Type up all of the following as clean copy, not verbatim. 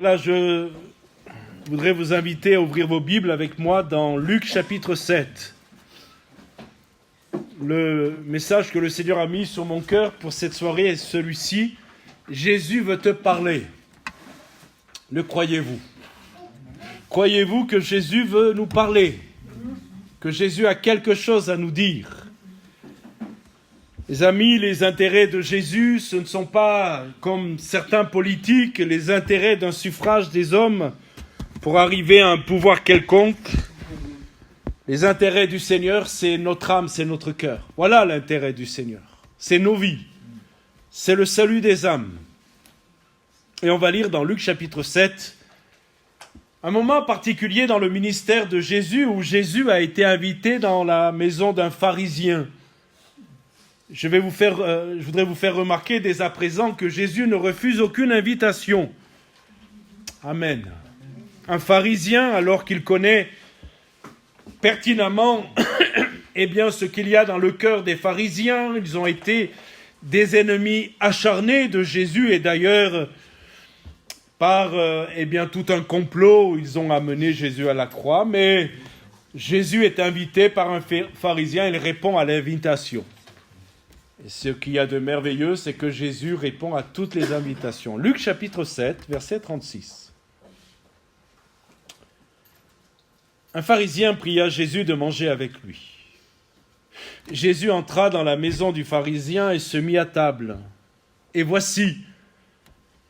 Là, je voudrais vous inviter à ouvrir vos Bibles avec moi dans Luc chapitre 7. Le message que le Seigneur a mis sur mon cœur pour cette soirée est celui-ci. Jésus veut te parler. Le croyez-vous? Croyez-vous que Jésus veut nous parler? Que Jésus a quelque chose à nous dire? Les amis, les intérêts de Jésus, ce ne sont pas, comme certains politiques, les intérêts d'un suffrage des hommes pour arriver à un pouvoir quelconque. Les intérêts du Seigneur, c'est notre âme, c'est notre cœur. Voilà l'intérêt du Seigneur. C'est nos vies. C'est le salut des âmes. Et on va lire dans Luc chapitre 7, un moment particulier dans le ministère de Jésus, où Jésus a été invité dans la maison d'un pharisien. Je voudrais vous faire remarquer dès à présent que Jésus ne refuse aucune invitation. Amen. Un pharisien, alors qu'il connaît pertinemment ce qu'il y a dans le cœur des pharisiens, ils ont été des ennemis acharnés de Jésus et d'ailleurs par tout un complot, ils ont amené Jésus à la croix, mais Jésus est invité par un pharisien, il répond à l'invitation. Et ce qu'il y a de merveilleux, c'est que Jésus répond à toutes les invitations. Luc chapitre 7, verset 36. Un pharisien pria Jésus de manger avec lui. Jésus entra dans la maison du pharisien et se mit à table. Et voici,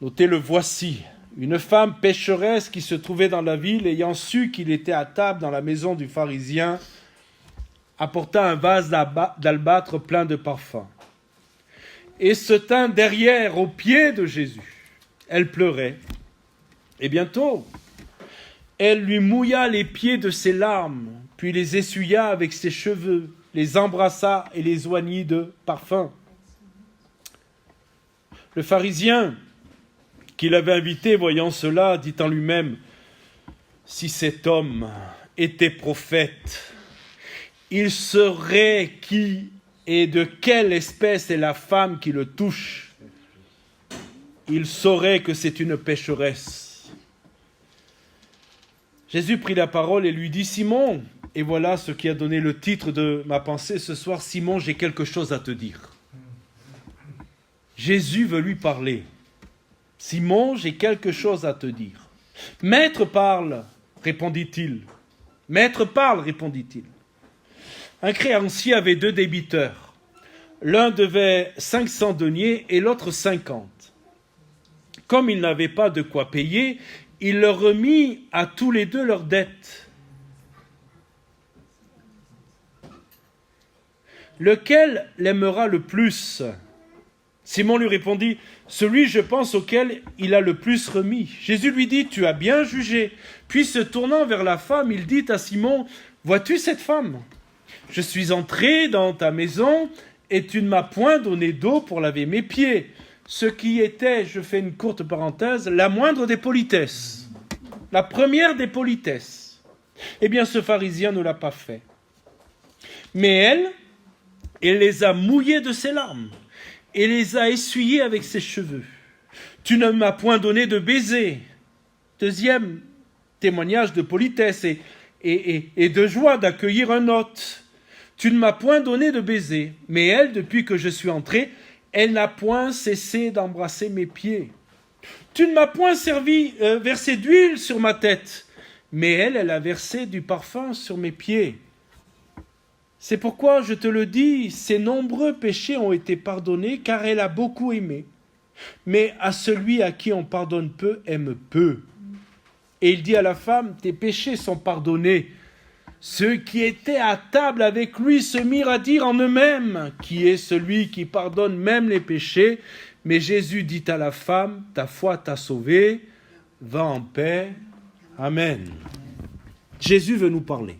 notez le voici, une femme pécheresse qui se trouvait dans la ville, ayant su qu'il était à table dans la maison du pharisien, apporta un vase d'albâtre plein de parfums. Et se tint derrière, aux pieds de Jésus. Elle pleurait. Et bientôt, elle lui mouilla les pieds de ses larmes, puis les essuya avec ses cheveux, les embrassa et les oignit de parfum. Le pharisien qui l'avait invité, voyant cela, dit en lui-même, « Si cet homme était prophète, il saurait qui et de quelle espèce est la femme qui le touche. Il saurait que c'est une pécheresse. » Jésus prit la parole et lui dit, « Simon, et voilà ce qui a donné le titre de ma pensée ce soir, Simon, j'ai quelque chose à te dire. » Jésus veut lui parler. « Simon, j'ai quelque chose à te dire. »« Maître, parle, répondit-il. »« Maître, parle, répondit-il. » Un créancier avait 2 débiteurs. L'un devait 500 deniers et l'autre 50. Comme il n'avait pas de quoi payer, il leur remit à tous les 2 leurs dettes. Lequel l'aimera le plus? Simon lui répondit, « Celui, je pense, auquel il a le plus remis. » Jésus lui dit, « Tu as bien jugé. » Puis se tournant vers la femme, il dit à Simon, « Vois-tu cette femme ? Je suis entré dans ta maison et tu ne m'as point donné d'eau pour laver mes pieds. » Ce qui était, je fais une courte parenthèse, la moindre des politesses. La première des politesses. Eh bien, ce pharisien ne l'a pas fait. Mais elle les a mouillés de ses larmes et les a essuyés avec ses cheveux. Tu ne m'as point donné de baiser. Deuxième témoignage de politesse et de joie d'accueillir un hôte. Tu ne m'as point donné de baiser, mais elle, depuis que je suis entré, elle n'a point cessé d'embrasser mes pieds. Tu ne m'as point versé d'huile sur ma tête, mais elle a versé du parfum sur mes pieds. C'est pourquoi je te le dis, ses nombreux péchés ont été pardonnés, car elle a beaucoup aimé. Mais à celui à qui on pardonne peu, aime peu. Et il dit à la femme, tes péchés sont pardonnés. Ceux qui étaient à table avec lui se mirent à dire en eux-mêmes, qui est celui qui pardonne même les péchés? Mais Jésus dit à la femme, ta foi t'a sauvée, va en paix. Amen. Jésus veut nous parler.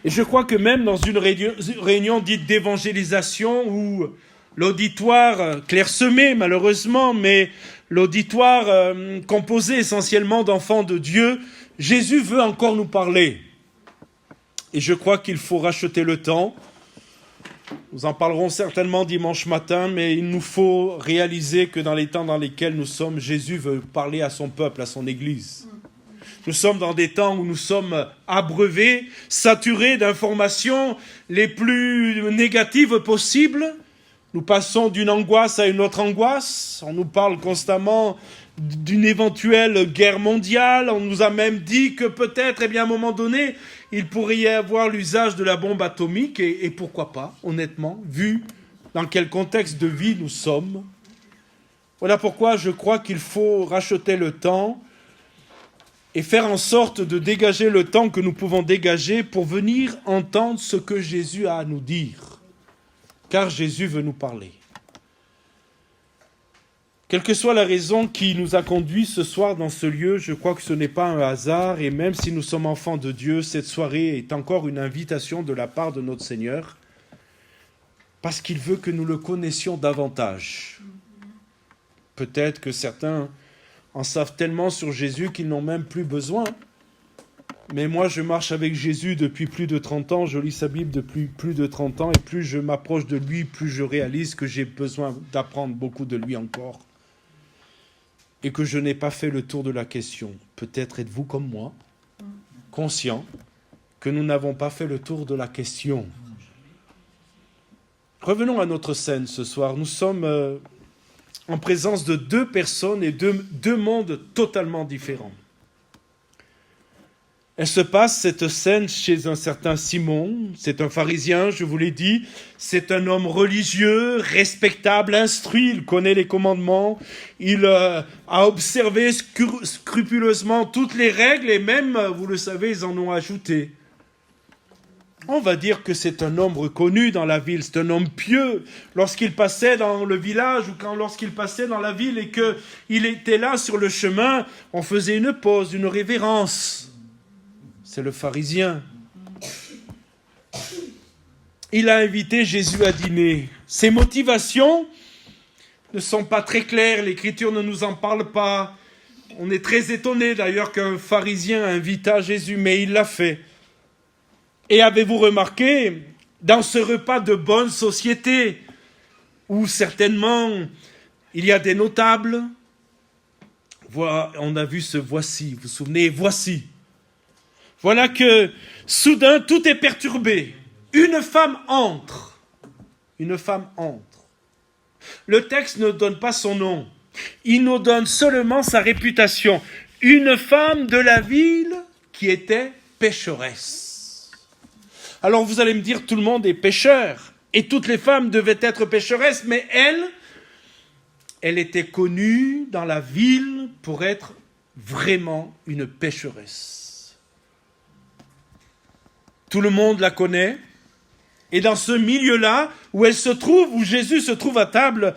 Et je crois que même dans une réunion dite d'évangélisation où l'auditoire clairsemé malheureusement, mais l'auditoire composé essentiellement d'enfants de Dieu, Jésus veut encore nous parler. Et je crois qu'il faut racheter le temps Nous en parlerons certainement dimanche matin, mais il nous faut réaliser que dans les temps dans lesquels nous sommes, Jésus veut parler à son peuple, à son Église. Nous sommes dans des temps où nous sommes abreuvés, saturés d'informations les plus négatives possibles. Nous passons d'une angoisse à une autre angoisse. On nous parle constamment d'une éventuelle guerre mondiale. On nous a même dit que peut-être, à un moment donné, il pourrait y avoir l'usage de la bombe atomique. Et pourquoi pas, honnêtement, vu dans quel contexte de vie nous sommes. Voilà pourquoi je crois qu'il faut racheter le temps et faire en sorte de dégager le temps que nous pouvons dégager pour venir entendre ce que Jésus a à nous dire. Car Jésus veut nous parler. Quelle que soit la raison qui nous a conduits ce soir dans ce lieu, je crois que ce n'est pas un hasard, et même si nous sommes enfants de Dieu, cette soirée est encore une invitation de la part de notre Seigneur, parce qu'il veut que nous le connaissions davantage. Peut-être que certains en savent tellement sur Jésus qu'ils n'ont même plus besoin. Mais moi, je marche avec Jésus depuis plus de 30 ans, je lis sa Bible depuis plus de 30 ans, et plus je m'approche de lui, plus je réalise que j'ai besoin d'apprendre beaucoup de lui encore. Et que je n'ai pas fait le tour de la question. Peut-être êtes-vous comme moi, conscient que nous n'avons pas fait le tour de la question. Revenons à notre scène ce soir. Nous sommes en présence de deux personnes et deux mondes totalement différents. Elle se passe, cette scène, chez un certain Simon. C'est un pharisien, je vous l'ai dit. C'est un homme religieux, respectable, instruit. Il connaît les commandements. Il a observé scrupuleusement toutes les règles et même, vous le savez, ils en ont ajouté. On va dire que c'est un homme reconnu dans la ville. C'est un homme pieux. Lorsqu'il passait dans le village ou lorsqu'il passait dans la ville et qu'il était là sur le chemin, on faisait une pause, une révérence. C'est le pharisien. Il a invité Jésus à dîner. Ses motivations ne sont pas très claires. L'Écriture ne nous en parle pas. On est très étonné d'ailleurs qu'un pharisien invita Jésus, mais il l'a fait. Et avez-vous remarqué, dans ce repas de bonne société, où certainement il y a des notables, on a vu ce voici, vous vous souvenez, voici. Voilà que, soudain, tout est perturbé. Une femme entre. Une femme entre. Le texte ne donne pas son nom. Il nous donne seulement sa réputation. Une femme de la ville qui était pécheresse. Alors vous allez me dire, tout le monde est pécheur. Et toutes les femmes devaient être pécheresses. Mais elle était connue dans la ville pour être vraiment une pécheresse. Tout le monde la connaît. Et dans ce milieu-là, où elle se trouve, où Jésus se trouve à table,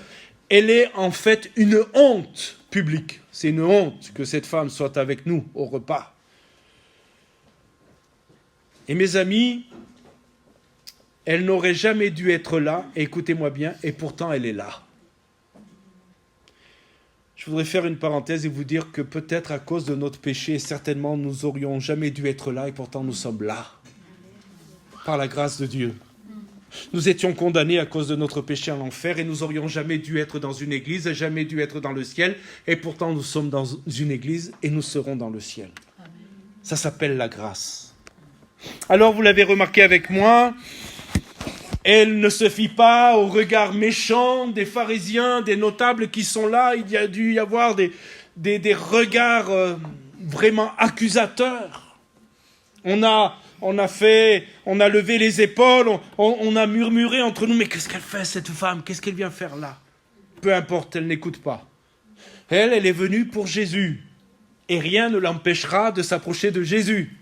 elle est en fait une honte publique. C'est une honte que cette femme soit avec nous au repas. Et mes amis, elle n'aurait jamais dû être là, écoutez-moi bien, et pourtant elle est là. Je voudrais faire une parenthèse et vous dire que peut-être à cause de notre péché, certainement nous n'aurions jamais dû être là, et pourtant nous sommes là. Par la grâce de Dieu. Nous étions condamnés à cause de notre péché à l'enfer et nous n'aurions jamais dû être dans une église, jamais dû être dans le ciel, et pourtant nous sommes dans une église et nous serons dans le ciel. Amen. Ça s'appelle la grâce. Alors vous l'avez remarqué avec moi, elle ne se fie pas au regard méchant des pharisiens, des notables qui sont là. Il y a dû y avoir des regards vraiment accusateurs. On a levé les épaules, on a murmuré entre nous, mais qu'est-ce qu'elle fait cette femme? Qu'est-ce qu'elle vient faire là? Peu importe, elle n'écoute pas. Elle est venue pour Jésus. Et rien ne l'empêchera de s'approcher de Jésus.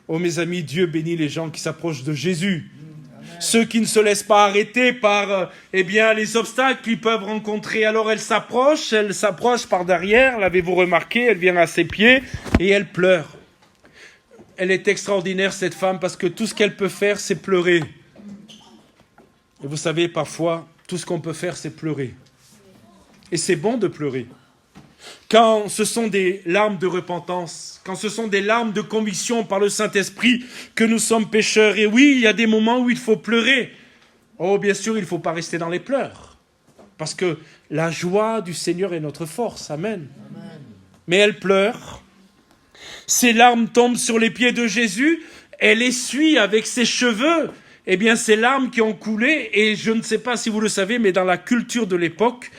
Oh mes amis, Dieu bénit les gens qui s'approchent de Jésus. Amen. Ceux qui ne se laissent pas arrêter par les obstacles qu'ils peuvent rencontrer. Alors elle s'approche par derrière, l'avez-vous remarqué? Elle vient à ses pieds et elle pleure. Elle est extraordinaire, cette femme, parce que tout ce qu'elle peut faire, c'est pleurer. Et vous savez, parfois, tout ce qu'on peut faire, c'est pleurer. Et c'est bon de pleurer. Quand ce sont des larmes de repentance, quand ce sont des larmes de conviction par le Saint-Esprit que nous sommes pécheurs. Et oui, il y a des moments où il faut pleurer. Oh, bien sûr, il ne faut pas rester dans les pleurs. Parce que la joie du Seigneur est notre force. Amen. Amen. Mais elle pleure. Ses larmes tombent sur les pieds de Jésus. Elle essuie avec ses cheveux, eh bien, ces larmes qui ont coulé. Et je ne sais pas si vous le savez, mais dans la culture de l'époque,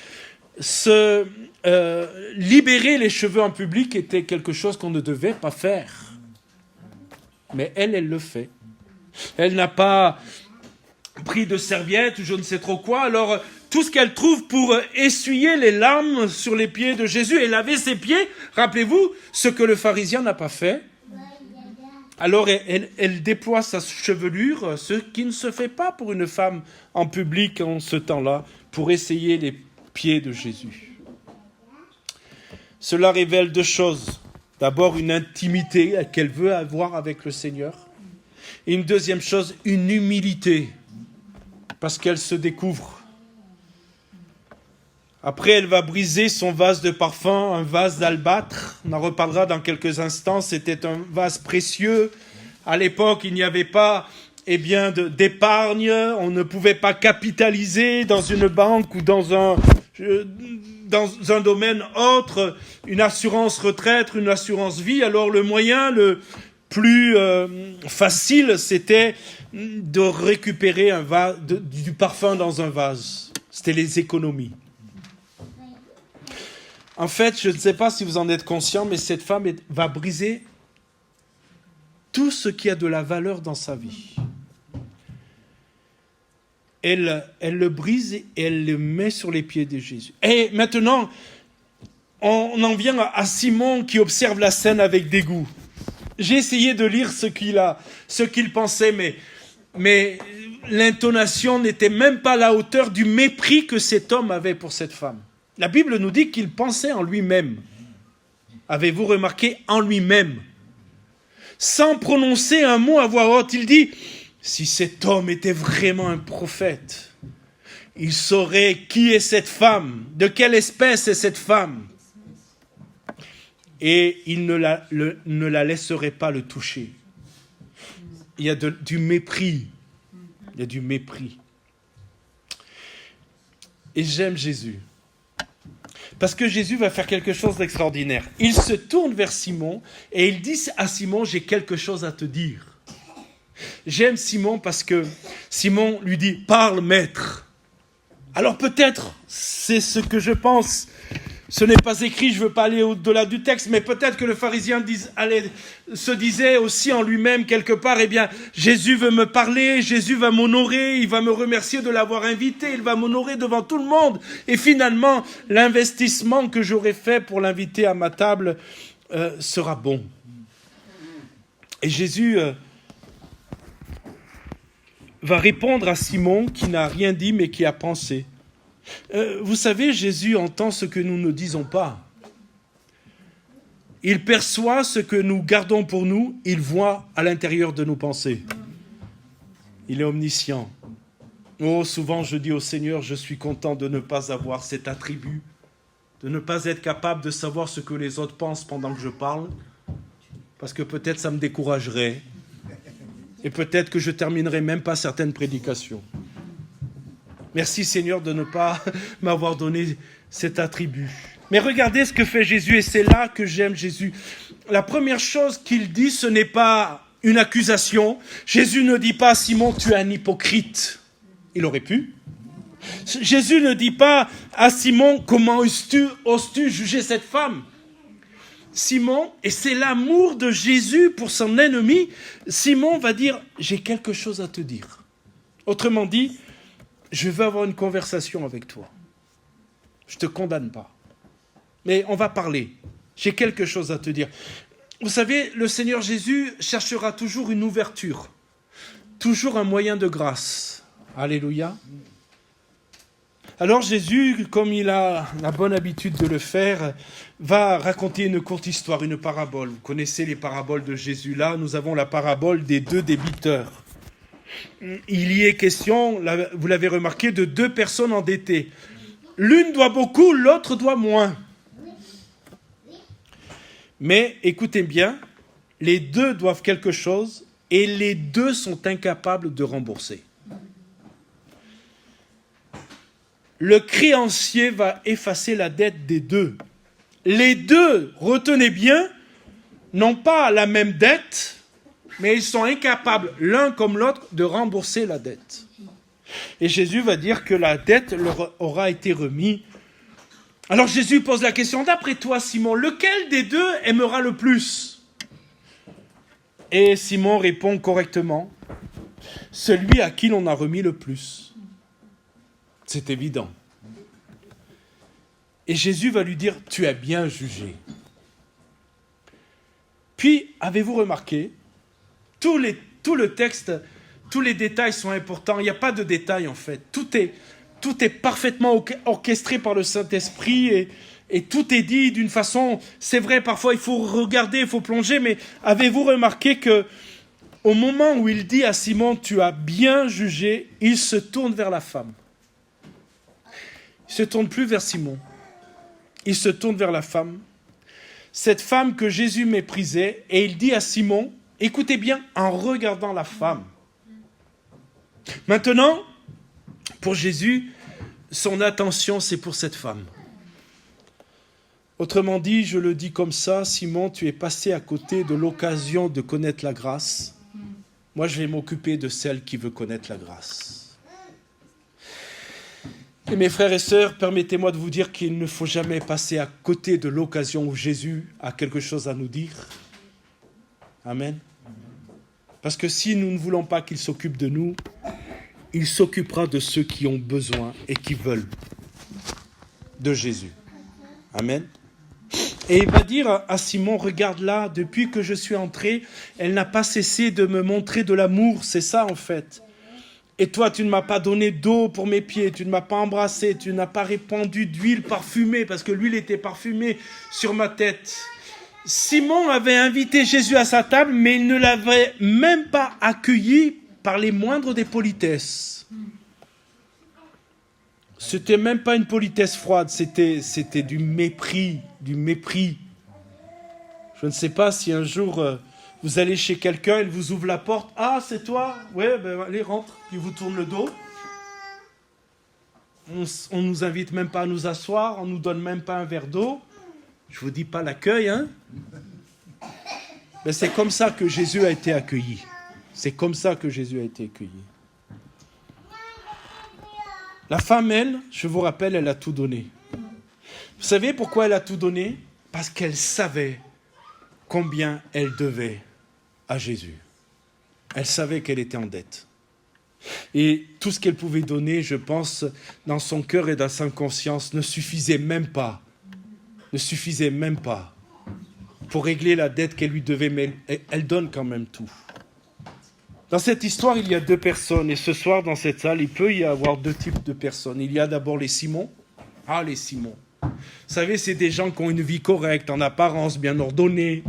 libérer les cheveux en public était quelque chose qu'on ne devait pas faire. Mais elle le fait. Elle n'a pas pris de serviette ou je ne sais trop quoi. Alors, tout ce qu'elle trouve pour essuyer les larmes sur les pieds de Jésus et laver ses pieds, rappelez-vous, ce que le pharisien n'a pas fait. Alors, elle déploie sa chevelure, ce qui ne se fait pas pour une femme en public en ce temps-là, pour essuyer les pieds de Jésus. Cela révèle deux choses. D'abord, une intimité qu'elle veut avoir avec le Seigneur. Et une deuxième chose, une humilité, parce qu'elle se découvre. Après, elle va briser son vase de parfum, un vase d'albâtre. On en reparlera dans quelques instants. C'était un vase précieux. À l'époque, il n'y avait pas d'épargne. On ne pouvait pas capitaliser dans une banque ou dans un domaine autre, une assurance retraite, une assurance vie. Alors le moyen le plus facile, c'était de récupérer du parfum dans un vase. C'était les économies. En fait, je ne sais pas si vous en êtes conscient, mais cette femme va briser tout ce qui a de la valeur dans sa vie. Elle le brise et elle le met sur les pieds de Jésus. Et maintenant, on en vient à Simon qui observe la scène avec dégoût. J'ai essayé de lire ce qu'il pensait, mais l'intonation n'était même pas à la hauteur du mépris que cet homme avait pour cette femme. La Bible nous dit qu'il pensait en lui-même. Avez-vous remarqué, en lui-même? Sans prononcer un mot à voix haute, il dit, si cet homme était vraiment un prophète, il saurait qui est cette femme, de quelle espèce est cette femme. Et il ne la laisserait pas le toucher. Il y a du mépris. Il y a du mépris. Et j'aime Jésus. Parce que Jésus va faire quelque chose d'extraordinaire. Il se tourne vers Simon et il dit à Simon, j'ai quelque chose à te dire. J'aime Simon parce que Simon lui dit, parle maître. Alors peut-être, c'est ce que je pense. Ce n'est pas écrit, je ne veux pas aller au-delà du texte, mais peut-être que le pharisien se disait aussi en lui-même quelque part, eh bien, Jésus veut me parler, Jésus va m'honorer, il va me remercier de l'avoir invité, il va m'honorer devant tout le monde. Et finalement, l'investissement que j'aurai fait pour l'inviter à ma table sera bon. Et Jésus va répondre à Simon qui n'a rien dit mais qui a pensé. Vous savez, Jésus entend ce que nous ne disons pas. Il perçoit ce que nous gardons pour nous, il voit à l'intérieur de nos pensées. Il est omniscient. Oh, souvent je dis au Seigneur, je suis content de ne pas avoir cet attribut, de ne pas être capable de savoir ce que les autres pensent pendant que je parle, parce que peut-être ça me découragerait, et peut-être que je terminerai même pas certaines prédications. Merci Seigneur de ne pas m'avoir donné cet attribut. Mais regardez ce que fait Jésus, et c'est là que j'aime Jésus. La première chose qu'il dit, ce n'est pas une accusation. Jésus ne dit pas, Simon, tu es un hypocrite. Il aurait pu. Jésus ne dit pas à Simon, comment oses-tu juger cette femme? Simon, et c'est l'amour de Jésus pour son ennemi, Simon va dire, j'ai quelque chose à te dire. Autrement dit, je veux avoir une conversation avec toi. Je ne te condamne pas. Mais on va parler. J'ai quelque chose à te dire. Vous savez, le Seigneur Jésus cherchera toujours une ouverture. Toujours un moyen de grâce. Alléluia. Alors Jésus, comme il a la bonne habitude de le faire, va raconter une courte histoire, une parabole. Vous connaissez les paraboles de Jésus. Là, nous avons la parabole des 2 débiteurs. Il y est question, vous l'avez remarqué, de 2 personnes endettées. L'une doit beaucoup, l'autre doit moins. Mais écoutez bien, les 2 doivent quelque chose et les 2 sont incapables de rembourser. le créancier va effacer la dette des deux. Les deux, retenez bien, n'ont pas la même dette, mais ils sont incapables, l'un comme l'autre, de rembourser la dette. Et Jésus va dire que la dette leur aura été remise. Alors Jésus pose la question, d'après toi Simon, lequel des deux aimera le plus? Et Simon répond correctement, celui à qui l'on a remis le plus. C'est évident. Et Jésus va lui dire, tu as bien jugé. Puis, avez-vous remarqué, tout le texte, tous les détails sont importants. Il n'y a pas de détails en fait. Tout est parfaitement orchestré par le Saint-Esprit et tout est dit d'une façon... C'est vrai, parfois il faut regarder, il faut plonger, mais avez-vous remarqué que au moment où il dit à Simon, tu as bien jugé, il se tourne vers la femme. Il ne se tourne plus vers Simon. Il se tourne vers la femme. Cette femme que Jésus méprisait, et il dit à Simon, écoutez bien, en regardant la femme. Maintenant, pour Jésus, son attention, c'est pour cette femme. Autrement dit, je le dis comme ça, Simon, tu es passé à côté de l'occasion de connaître la grâce. Moi, je vais m'occuper de celle qui veut connaître la grâce. Et mes frères et sœurs, permettez-moi de vous dire qu'il ne faut jamais passer à côté de l'occasion où Jésus a quelque chose à nous dire. Amen. Parce que si nous ne voulons pas qu'il s'occupe de nous, il s'occupera de ceux qui ont besoin et qui veulent de Jésus. Amen. Et il va dire à Simon, regarde là, depuis que je suis entré, elle n'a pas cessé de me montrer de l'amour, c'est ça en fait. Et toi, tu ne m'as pas donné d'eau pour mes pieds, tu ne m'as pas embrassé, tu n'as pas répandu d'huile parfumée, parce que l'huile était parfumée sur ma tête. Simon avait invité Jésus à sa table, mais il ne l'avait même pas accueilli par les moindres des politesses. C'était même pas une politesse froide, c'était du mépris, du mépris. Je ne sais pas si un jour vous allez chez quelqu'un, il vous ouvre la porte, ah c'est toi, ouais, ben allez rentre, puis vous tourne le dos. On nous invite même pas à nous asseoir, on nous donne même pas un verre d'eau. Je vous dis pas l'accueil, hein. Mais c'est comme ça que Jésus a été accueilli. C'est comme ça que Jésus a été accueilli. La femme, elle, je vous rappelle, elle a tout donné. Vous savez pourquoi elle a tout donné? Parce qu'elle savait combien elle devait à Jésus. Elle savait qu'elle était en dette. Et tout ce qu'elle pouvait donner, je pense, dans son cœur et dans sa conscience, ne suffisait même pas pour régler la dette qu'elle lui devait, mais elle donne quand même tout. Dans cette histoire, il y a deux personnes, et ce soir, dans cette salle, il peut y avoir deux types de personnes. Il y a d'abord les Simons. Ah, les Simons. Vous savez, c'est des gens qui ont une vie correcte, en apparence, bien ordonnée.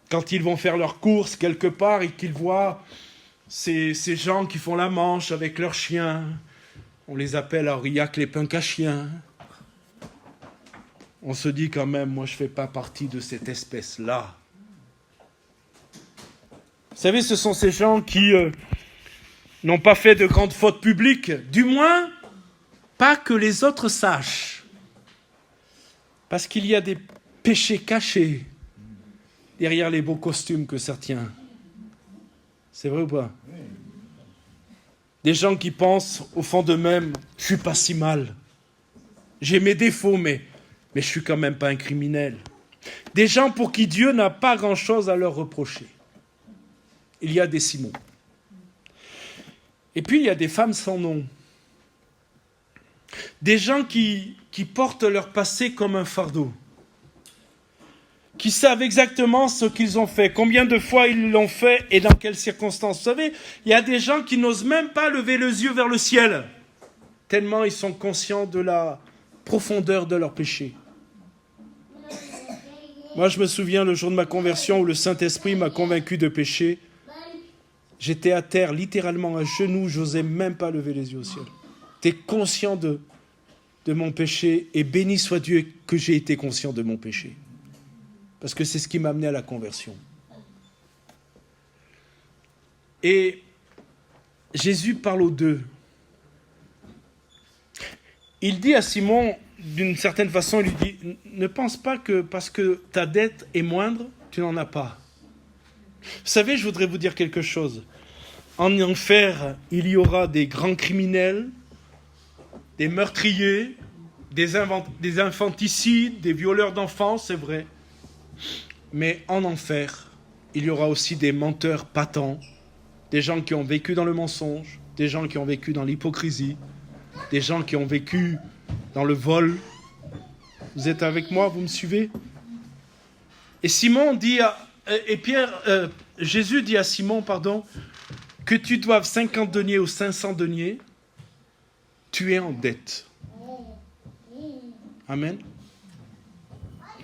Quand ils vont faire leurs courses quelque part et qu'ils voient ces gens qui font la manche avec leurs chiens, on les appelle à Aurillac les punks à chiens. On se dit quand même, moi je ne fais pas partie de cette espèce-là. Vous savez, ce sont ces gens qui n'ont pas fait de grandes fautes publiques, du moins pas que les autres sachent. Parce qu'il y a des péchés cachés derrière les beaux costumes que certains. C'est vrai ou pas? Des gens qui pensent au fond d'eux-mêmes, je ne suis pas si mal. J'ai mes défauts, mais je ne suis quand même pas un criminel. Des gens pour qui Dieu n'a pas grand-chose à leur reprocher. Il y a des Simons. Et puis il y a des femmes sans nom. Des gens qui portent leur passé comme un fardeau. Qui savent exactement ce qu'ils ont fait, combien de fois ils l'ont fait et dans quelles circonstances. Vous savez, il y a des gens qui n'osent même pas lever les yeux vers le ciel, tellement ils sont conscients de la profondeur de leur péché. Moi, je me souviens le jour de ma conversion où le Saint-Esprit m'a convaincu de péché. J'étais à terre, littéralement à genoux, j'osais même pas lever les yeux au ciel. J'étais conscient de mon péché et béni soit Dieu que j'ai été conscient de mon péché. Parce que c'est ce qui m'a amené à la conversion. Et Jésus parle aux deux. il dit à Simon, d'une certaine façon, il lui dit, ne pense pas que parce que ta dette est moindre, tu n'en as pas. Vous savez, je voudrais vous dire quelque chose. En enfer, il y aura des grands criminels, des meurtriers, des infanticides, des violeurs d'enfants, c'est vrai. Mais en enfer, il y aura aussi des menteurs patents, des gens qui ont vécu dans le mensonge, des gens qui ont vécu dans l'hypocrisie, des gens qui ont vécu dans le vol. Vous êtes avec moi, vous me suivez? Et Jésus dit à Simon, que tu doives 50 deniers ou 500 deniers, tu es en dette. Amen.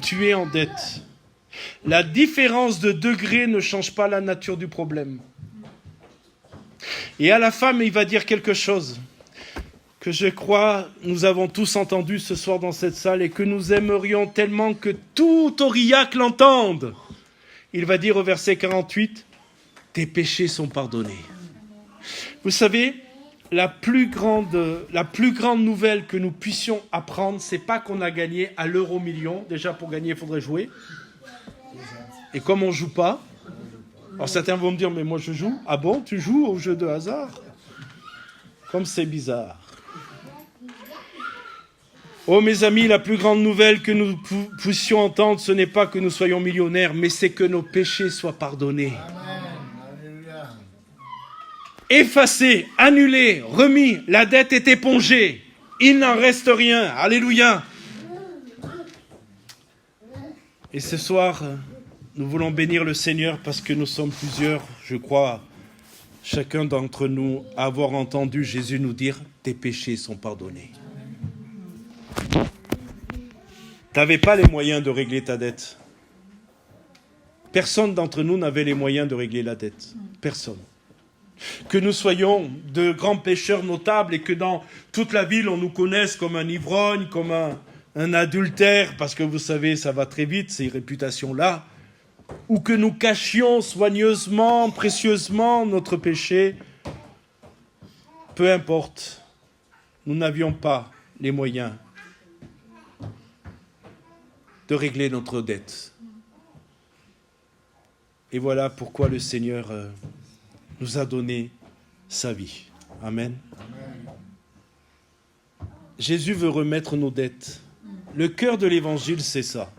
Tu es en dette. La différence de degré ne change pas la nature du problème. Et à la femme, il va dire quelque chose que je crois nous avons tous entendu ce soir dans cette salle et que nous aimerions tellement que tout Aurillac l'entende. Il va dire au verset 48, « Tes péchés sont pardonnés. » Vous savez, la plus grande nouvelle que nous puissions apprendre, c'est pas qu'on a gagné à l'euro-million. Déjà, pour gagner, il faudrait jouer. Et comme on ne joue pas, alors certains vont me dire, mais moi je joue. Ah bon, tu joues au jeu de hasard? Comme c'est bizarre. Oh mes amis, la plus grande nouvelle que nous puissions entendre, ce n'est pas que nous soyons millionnaires, mais c'est que nos péchés soient pardonnés. Effacés, annulés, remis, la dette est épongée. Il n'en reste rien. Alléluia. Et ce soir, nous voulons bénir le Seigneur parce que nous sommes plusieurs, je crois, chacun d'entre nous, avoir entendu Jésus nous dire « Tes péchés sont pardonnés ». Tu n'avais pas les moyens de régler ta dette. Personne d'entre nous n'avait les moyens de régler la dette. Personne. Que nous soyons de grands pécheurs notables et que dans toute la ville, on nous connaisse comme un ivrogne, comme un adultère, parce que vous savez, ça va très vite, ces réputations-là, ou que nous cachions soigneusement, précieusement notre péché, peu importe, nous n'avions pas les moyens de régler notre dette. Et voilà pourquoi le Seigneur nous a donné sa vie. Amen. Jésus veut remettre nos dettes. Le cœur de l'évangile, c'est ça.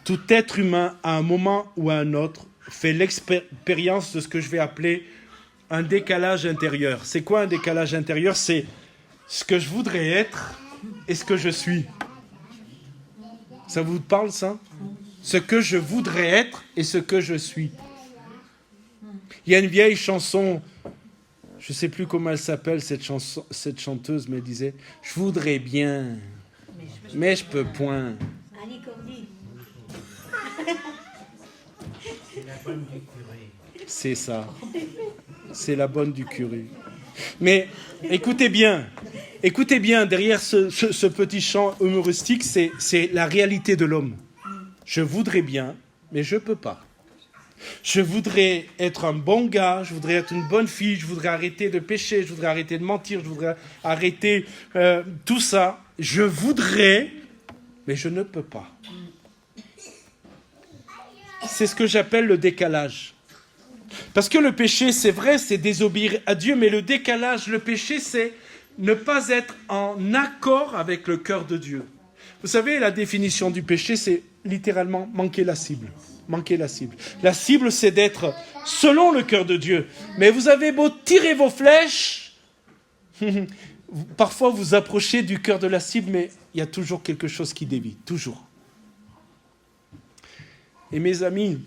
Tout être humain, à un moment ou à un autre, fait l'expérience de ce que je vais appeler un décalage intérieur. C'est quoi un décalage intérieur? C'est ce que je voudrais être et ce que je suis. Ça vous parle, ça? Ce que je voudrais être et ce que je suis. Il y a une vieille chanson, je ne sais plus comment elle s'appelle, cette chanteuse, mais elle disait « Je voudrais bien, mais je peux point. » Annie Cordy. C'est la bonne du curé. C'est ça. C'est la bonne du curé. Mais écoutez bien, derrière ce petit chant humoristique, c'est la réalité de l'homme. Je voudrais bien, mais je ne peux pas. Je voudrais être un bon gars, je voudrais être une bonne fille, je voudrais arrêter de pécher, je voudrais arrêter de mentir, je voudrais arrêter tout ça. Je voudrais, mais je ne peux pas. C'est ce que j'appelle le décalage. Parce que le péché, c'est vrai, c'est désobéir à Dieu, mais le décalage, le péché, c'est ne pas être en accord avec le cœur de Dieu. Vous savez, la définition du péché, c'est littéralement manquer la cible. Manquer la cible. La cible, c'est d'être selon le cœur de Dieu. Mais vous avez beau tirer vos flèches, parfois vous approchez du cœur de la cible, mais il y a toujours quelque chose qui dévie. Toujours. Et mes amis,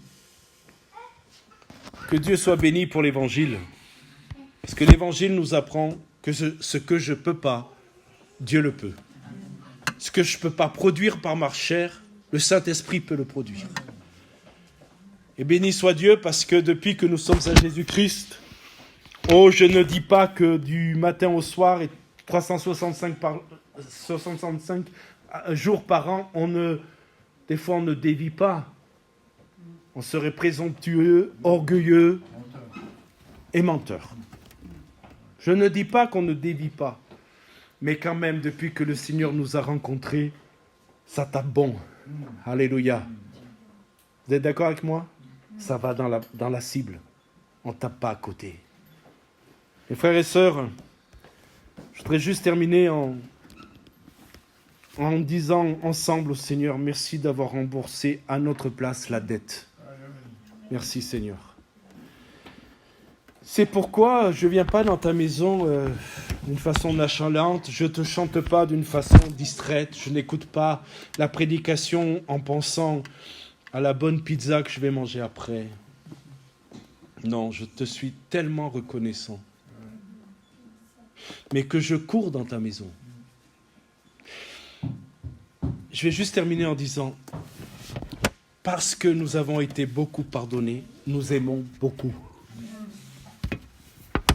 que Dieu soit béni pour l'évangile. Parce que l'évangile nous apprend que ce que je ne peux pas, Dieu le peut. Ce que je ne peux pas produire par ma chair, le Saint-Esprit peut le produire. Et béni soit Dieu parce que depuis que nous sommes à Jésus-Christ, oh, je ne dis pas que du matin au soir et 365 jours par an, des fois on ne dévie pas. On serait présomptueux, orgueilleux et menteur. Je ne dis pas qu'on ne dévie pas. Mais quand même, depuis que le Seigneur nous a rencontrés, ça tape bon. Alléluia. Vous êtes d'accord avec moi? Ça va dans la cible. On ne tape pas à côté. Mes frères et sœurs, je voudrais juste terminer en disant ensemble au Seigneur, merci d'avoir remboursé à notre place la dette. Merci Seigneur. C'est pourquoi je ne viens pas dans ta maison d'une façon nonchalante, je ne te chante pas d'une façon distraite, je n'écoute pas la prédication en pensant à la bonne pizza que je vais manger après. Non, je te suis tellement reconnaissant. Mais que je cours dans ta maison. Je vais juste terminer en disant, parce que nous avons été beaucoup pardonnés, nous aimons beaucoup.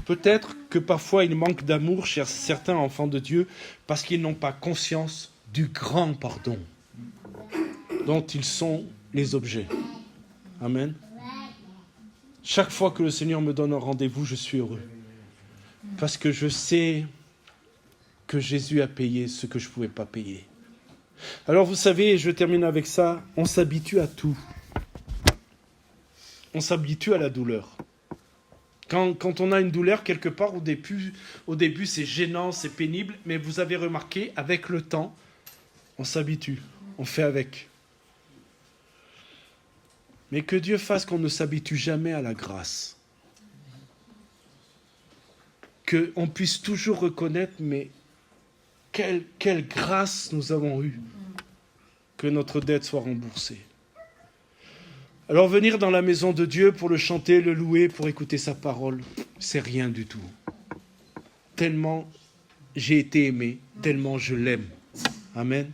Peut-être que parfois il manque d'amour chez certains enfants de Dieu parce qu'ils n'ont pas conscience du grand pardon dont ils sont les objets. Amen. Chaque fois que le Seigneur me donne un rendez-vous, je suis heureux. Parce que je sais que Jésus a payé ce que je ne pouvais pas payer. Alors vous savez, et je termine avec ça, on s'habitue à tout. On s'habitue à la douleur. Quand on a une douleur quelque part, au début c'est gênant, c'est pénible, mais vous avez remarqué, avec le temps, on s'habitue, on fait avec. Mais que Dieu fasse qu'on ne s'habitue jamais à la grâce. Qu'on puisse toujours reconnaître, mais quelle grâce nous avons eue, que notre dette soit remboursée. Alors venir dans la maison de Dieu pour le chanter, le louer, pour écouter sa parole, c'est rien du tout. Tellement j'ai été aimé, tellement je l'aime. Amen.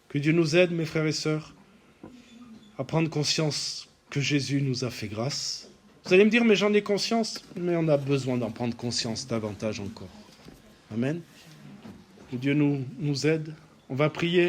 Que Dieu nous aide, mes frères et sœurs, à prendre conscience que Jésus nous a fait grâce. Vous allez me dire, mais j'en ai conscience. Mais on a besoin d'en prendre conscience davantage encore. Amen. Que Dieu nous aide. On va prier.